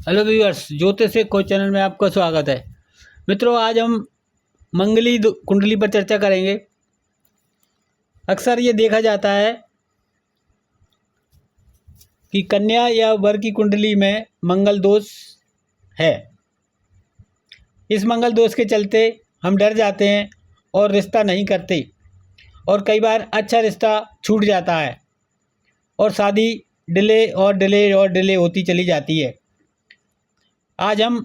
Hello viewers, ज्योतिष खोज channel में आपका स्वागत है। मित्रों, आज हम मंगली कुंडली पर चर्चा करेंगे। अक्सर ये देखा जाता है कि कन्या या वर की कुंडली में मंगल दोष है। इस मंगल दोष के चलते हम डर जाते हैं और रिश्ता नहीं करते, और कई बार अच्छा रिश्ता छूट जाता है और शादी डिले और डिले और डिले होती चली जाती है। आज हम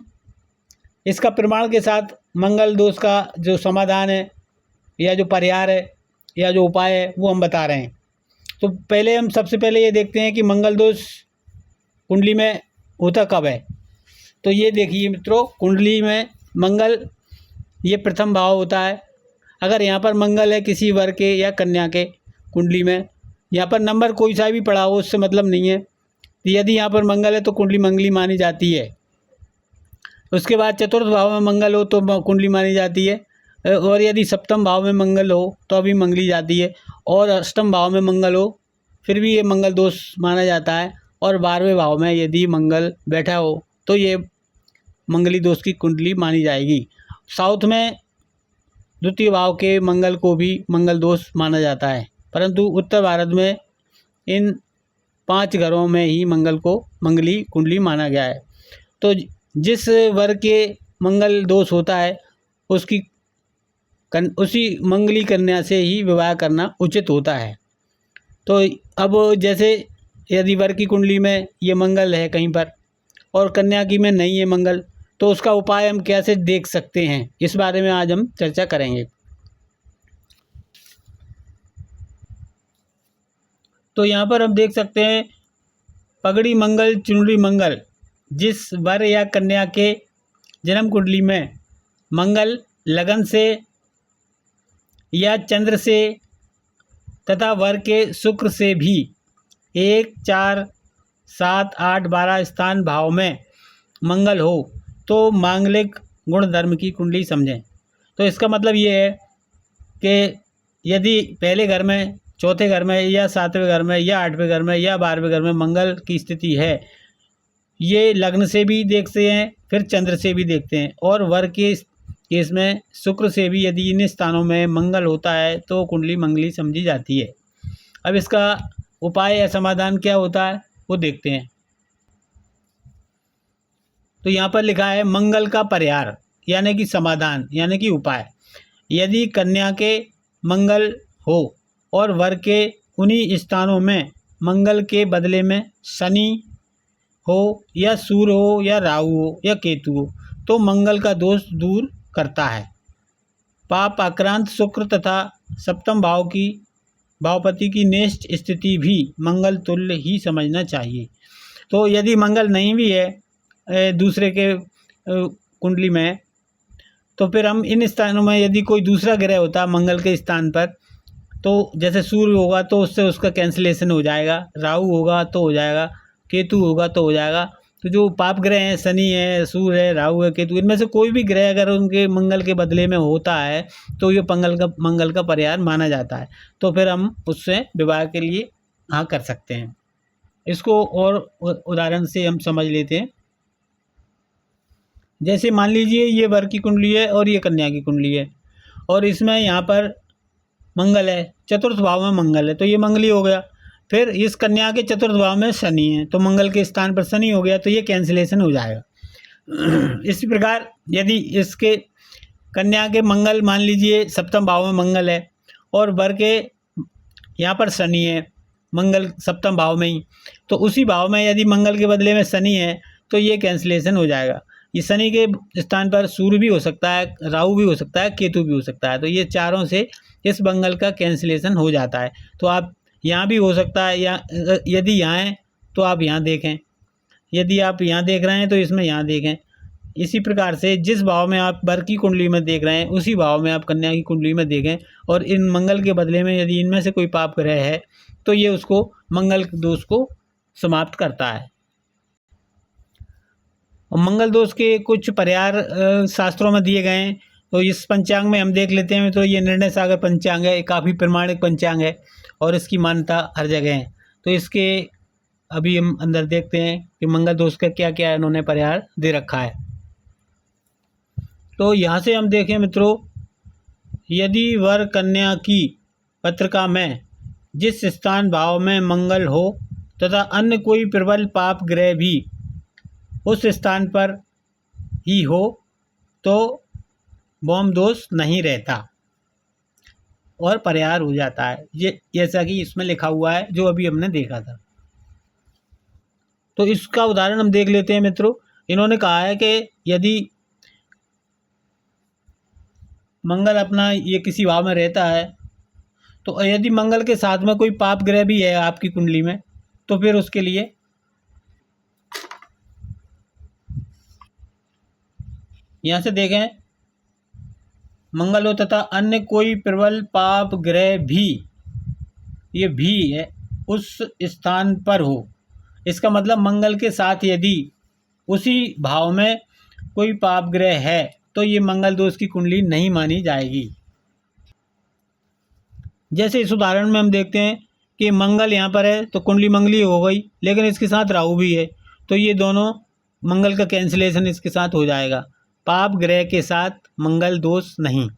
इसका प्रमाण के साथ मंगल दोष का जो समाधान है या जो परिहार है या जो उपाय है वो हम बता रहे हैं। तो पहले हम सबसे पहले ये देखते हैं कि मंगल दोष कुंडली में होता कब है। तो ये देखिए मित्रों, कुंडली में मंगल ये प्रथम भाव होता है। अगर यहाँ पर मंगल है किसी वर के या कन्या के कुंडली में, यहाँ पर नंबर कोई सा भी पड़ा हो उससे मतलब नहीं है। यदि यहाँ पर मंगल है तो कुंडली मंगली मानी जाती है। उसके बाद चतुर्थ भाव में मंगल हो तो कुंडली मानी जाती है, और यदि सप्तम भाव में मंगल हो तो अभी मंगली जाती है, और अष्टम भाव में मंगल हो फिर भी ये मंगल दोष माना जाता है, और 12वें भाव में यदि मंगल बैठा हो तो ये मंगली दोष की कुंडली मानी जाएगी। साउथ में द्वितीय भाव के मंगल को भी मंगल दोष माना जाता है, परंतु उत्तर भारत में इन 5 घरों में ही मंगल को मंगली कुंडली माना गया है। तो जिस वर के मंगल दोष होता है उसी मंगली कन्या से ही विवाह करना उचित होता है। तो अब जैसे यदि वर की कुंडली में ये मंगल है कहीं पर और कन्या की में नहीं है मंगल, तो उसका उपाय हम कैसे देख सकते हैं, इस बारे में आज हम चर्चा करेंगे। तो यहाँ पर हम देख सकते हैं पगड़ी मंगल चुनरी मंगल। जिस वर या कन्या के जन्म कुंडली में मंगल लगन से या चंद्र से तथा वर के शुक्र से भी 1, 4, 7, 8, 12 स्थान भाव में मंगल हो तो मांगलिक गुण धर्म की कुंडली समझें। तो इसका मतलब ये है कि यदि पहले घर में, चौथे घर में या 7वें घर में या 8वें घर में या 12वें घर में मंगल की स्थिति है, ये लग्न से भी देखते हैं, फिर चंद्र से भी देखते हैं, और वर के केस में शुक्र से भी यदि इन स्थानों में मंगल होता है तो कुंडली मंगली समझी जाती है। अब इसका उपाय या समाधान क्या होता है वो देखते हैं। तो यहाँ पर लिखा है मंगल का परिहार यानी कि समाधान यानी कि उपाय। यदि कन्या के मंगल हो और वर के उन्हीं स्थानों में मंगल के बदले में शनि हो या सूर्य हो या राहु हो या केतु हो तो मंगल का दोष दूर करता है। पाप आक्रांत शुक्र तथा सप्तम भाव की भावपति की नेष्ट स्थिति भी मंगल तुल्य ही समझना चाहिए। तो यदि मंगल नहीं भी है दूसरे के कुंडली में, तो फिर हम इन स्थानों में यदि कोई दूसरा ग्रह होता मंगल के स्थान पर, तो जैसे सूर्य होगा तो उससे उसका कैंसिलेशन हो जाएगा, राहु होगा तो हो जाएगा, केतु होगा तो हो जाएगा। तो जो पाप ग्रह हैं, शनि है, सूर्य है, राहु है, केतु, इनमें से कोई भी ग्रह अगर उनके मंगल के बदले में होता है तो ये मंगल का परिहार माना जाता है। तो फिर हम उससे विवाह के लिए हाँ कर सकते हैं। इसको और उदाहरण से हम समझ लेते हैं। जैसे मान लीजिए ये वर की कुंडली है और ये कन्या की कुंडली है, और इसमें यहाँ पर मंगल है, चतुर्थ भाव में मंगल है, तो ये मंगली हो गया। फिर इस कन्या के चतुर्थ भाव में शनि है तो मंगल के स्थान पर शनि हो गया, तो ये कैंसिलेशन हो जाएगा। इसी प्रकार यदि इसके कन्या के मंगल मान लीजिए सप्तम भाव में मंगल है और वर के यहाँ पर शनि है, मंगल सप्तम भाव में ही, तो उसी भाव में यदि मंगल के बदले में शनि है तो ये कैंसिलेशन हो जाएगा। ये शनि के स्थान पर सूर्य भी हो सकता है, राहु भी हो सकता है, केतु भी हो सकता है, तो ये चारों से इस मंगल का कैंसिलेशन हो जाता है। तो आप यहाँ भी हो सकता है, या यदि यहाँ है तो आप यहाँ देखें, यदि आप यहाँ देख रहे हैं तो इसमें यहाँ देखें। इसी प्रकार से जिस भाव में आप वर की कुंडली में देख रहे हैं उसी भाव में आप कन्या की कुंडली में देखें, और इन मंगल के बदले में यदि इनमें से कोई पाप ग्रह है तो ये उसको मंगल दोष को समाप्त करता है। और मंगल दोष के कुछ परिहार शास्त्रों में दिए गए हैं, तो इस पंचांग में हम देख लेते हैं। तो ये निर्णय सागर पंचांग है, काफ़ी प्रमाणिक पंचांग है और इसकी मान्यता हर जगह है। तो इसके अभी हम अंदर देखते हैं कि मंगल दोष का क्या क्या इन्होंने परिहार दे रखा है। तो यहाँ से हम देखें मित्रों, यदि वर कन्या की पत्रिका में जिस स्थान भाव में मंगल हो तथा अन्य कोई प्रबल पाप ग्रह भी उस स्थान पर ही हो तो भौम दोष नहीं रहता और परिहार हो जाता है। ये जैसा कि इसमें लिखा हुआ है जो अभी हमने देखा था। तो इसका उदाहरण हम देख लेते हैं मित्रों। इन्होंने कहा है कि यदि मंगल अपना ये किसी भाव में रहता है, तो यदि मंगल के साथ में कोई पाप ग्रह भी है आपकी कुंडली में, तो फिर उसके लिए यहाँ से देखें, मंगल हो तथा अन्य कोई प्रबल पाप ग्रह भी, ये भी है, उस स्थान पर हो। इसका मतलब मंगल के साथ यदि उसी भाव में कोई पाप ग्रह है तो ये मंगल दोष की कुंडली नहीं मानी जाएगी। जैसे इस उदाहरण में हम देखते हैं कि मंगल यहाँ पर है तो कुंडली मंगली हो गई, लेकिन इसके साथ राहु भी है, तो ये दोनों मंगल का कैंसिलेशन इसके साथ हो जाएगा। पाप ग्रह के साथ मंगल दोष नहीं।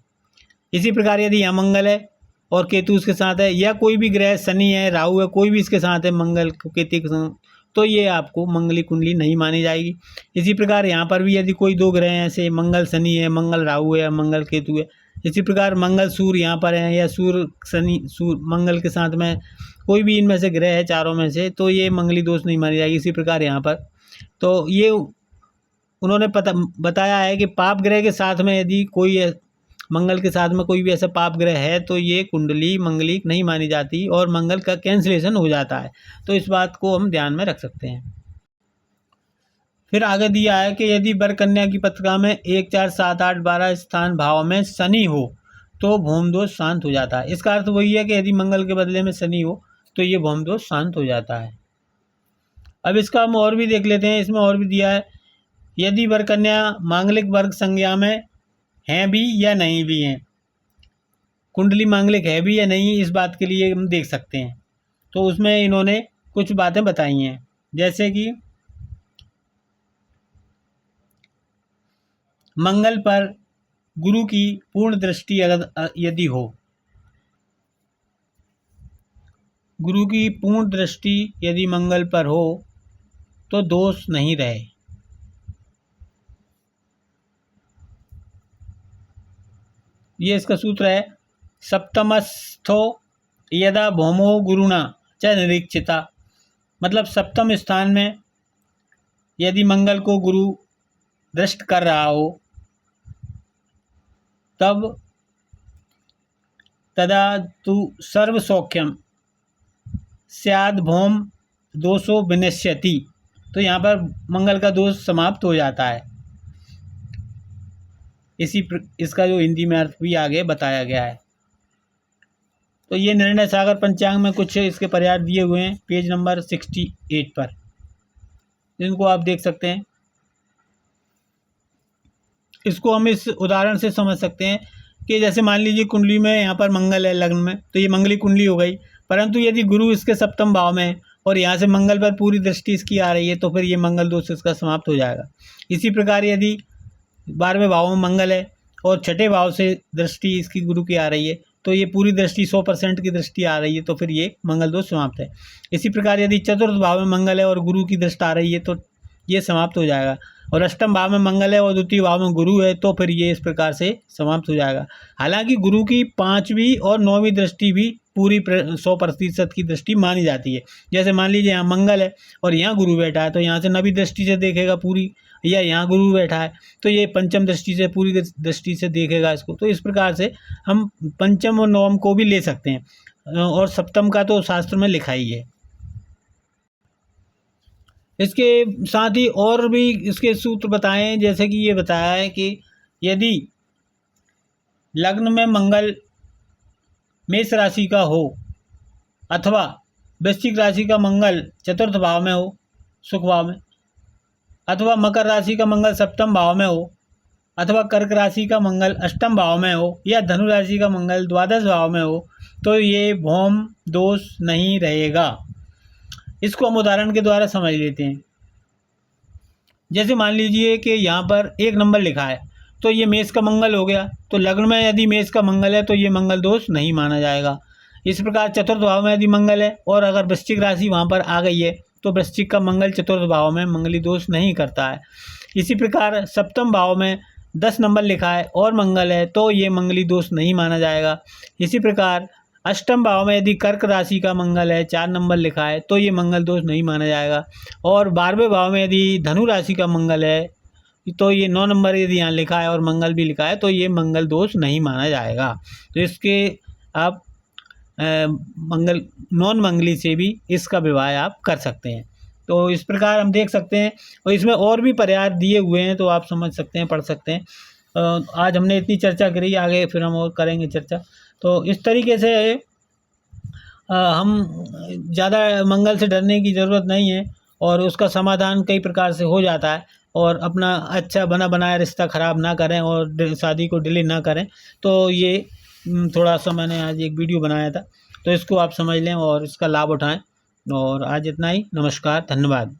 इसी प्रकार यदि यहाँ मंगल है और केतु इसके साथ है, या कोई भी ग्रह, शनि है, राहु है, कोई भी इसके साथ है मंगल केतु के साथ, तो ये आपको मंगली कुंडली नहीं मानी जाएगी। इसी प्रकार यहाँ पर भी यदि कोई दो ग्रह हैं, ऐसे मंगल शनि है, मंगल राहु है, मंगल केतु है, इसी प्रकार मंगल सूर्य यहाँ पर है, या सूर्य शनि मंगल के साथ में कोई भी इनमें से ग्रह है चारों में से, तो ये मंगली दोष नहीं मानी जाएगी। इसी प्रकार यहाँ पर तो ये उन्होंने बताया है कि पाप ग्रह के साथ में यदि कोई मंगल के साथ में कोई भी ऐसा पाप ग्रह है तो ये कुंडली मंगलिक नहीं मानी जाती और मंगल का कैंसिलेशन हो जाता है। तो इस बात को हम ध्यान में रख सकते हैं। फिर आगे दिया है कि यदि वर कन्या की पत्रिका में 1, 4, 7, 8, 12 स्थान भाव में शनि हो तो भौम दोष शांत हो जाता है। इसका अर्थ वही है कि यदि मंगल के बदले में शनि हो तो ये भौम दोष शांत हो जाता है। अब इसका हम और भी देख लेते हैं। इसमें और भी दिया है, यदि वर कन्या मांगलिक वर्ग संज्ञा में हैं भी या नहीं भी हैं, कुंडली मांगलिक है भी या नहीं, इस बात के लिए हम देख सकते हैं। तो उसमें इन्होंने कुछ बातें बताई हैं, जैसे कि मंगल पर गुरु की पूर्ण दृष्टि यदि हो, गुरु की पूर्ण दृष्टि यदि मंगल पर हो तो दोष नहीं रहे। ये इसका सूत्र है, सप्तमस्थो यदा भौमो गुरुणा च निरीक्षिता। मतलब सप्तम स्थान में यदि मंगल को गुरु दृष्ट कर रहा हो तब तदा तु सर्व सौख्यम स्याद भौम दोषो विनश्यति। तो यहाँ पर मंगल का दोष समाप्त हो जाता है। इसका जो हिंदी में अर्थ भी आगे बताया गया है। तो ये निर्णय सागर पंचांग में कुछ इसके परिहार दिए हुए हैं पेज नंबर 68 पर, जिनको आप देख सकते हैं। इसको हम इस उदाहरण से समझ सकते हैं कि जैसे मान लीजिए कुंडली में यहाँ पर मंगल है लग्न में, तो ये मंगली कुंडली हो गई, परंतु यदि गुरु इसके सप्तम भाव में है और यहाँ से मंगल पर पूरी दृष्टि इसकी आ रही है तो फिर ये मंगल दोष इसका समाप्त हो जाएगा। इसी प्रकार यदि 12वें भाव में मंगल है और छठे भाव से दृष्टि इसकी गुरु की आ रही है तो ये पूरी दृष्टि 100% की दृष्टि आ रही है तो फिर ये मंगल दोष समाप्त है। इसी प्रकार यदि चतुर्थ भाव में मंगल है और गुरु की दृष्टि आ रही है तो ये समाप्त हो जाएगा, और अष्टम भाव में मंगल है और द्वितीय भाव में गुरु है तो फिर ये इस प्रकार से समाप्त हो जाएगा। हालांकि गुरु की 5वीं और 9वीं दृष्टि भी पूरी 100% की दृष्टि मानी जाती है। जैसे मान लीजिए यहाँ मंगल है और यहाँ गुरु बैठा है तो यहाँ से 9वीं दृष्टि से देखेगा पूरी, या यहाँ गुरु बैठा है तो ये पंचम दृष्टि से पूरी दृष्टि से देखेगा इसको। तो इस प्रकार से हम पंचम और नवम को भी ले सकते हैं, और सप्तम का तो शास्त्र में लिखा ही है। इसके साथ ही और भी इसके सूत्र बताएं, जैसे कि ये बताया है कि यदि लग्न में मंगल मेष राशि का हो अथवा वृश्चिक राशि का मंगल चतुर्थ भाव में हो सुख भाव में, अथवा मकर राशि का मंगल सप्तम भाव में हो, अथवा कर्क राशि का मंगल अष्टम भाव में हो, या धनु राशि का मंगल द्वादश भाव में हो, तो ये भौम दोष नहीं रहेगा। इसको हम उदाहरण के द्वारा समझ लेते हैं। जैसे मान लीजिए कि यहाँ पर 1 नंबर लिखा है, तो ये मेष का मंगल हो गया। तो लग्न में यदि मेष का मंगल है तो ये मंगल दोष नहीं माना जाएगा। इस प्रकार चतुर्थ भाव में यदि मंगल है और अगर वृश्चिक राशि वहाँ पर आ गई है तो वृश्चिक का मंगल चतुर्थ भाव में मंगली दोष नहीं करता है। इसी प्रकार सप्तम भाव में 10 नंबर लिखा है और मंगल है तो ये मंगली दोष नहीं माना जाएगा। इसी प्रकार अष्टम भाव में यदि कर्क राशि का मंगल है, 4 नंबर लिखा है, तो ये मंगल दोष नहीं माना जाएगा। और 12वें भाव में यदि धनु राशि का मंगल है तो ये 9 नंबर यदि यहाँ लिखा है और मंगल भी लिखा है तो ये मंगल दोष नहीं माना जाएगा। तो इसके आप मंगल नॉन मंगली से भी इसका विवाह आप कर सकते हैं। तो इस प्रकार हम देख सकते हैं और इसमें और भी पर्याय दिए हुए हैं, तो आप समझ सकते हैं, पढ़ सकते हैं। आज हमने इतनी चर्चा करी, आगे फिर हम और करेंगे चर्चा। तो इस तरीके से हम ज़्यादा मंगल से डरने की ज़रूरत नहीं है और उसका समाधान कई प्रकार से हो जाता है। और अपना अच्छा बना बनाया रिश्ता ख़राब ना करें और शादी को डिले ना करें। तो ये थोड़ा सा मैंने आज एक वीडियो बनाया था, तो इसको आप समझ लें और इसका लाभ उठाएं। और आज इतना ही। नमस्कार, धन्यवाद।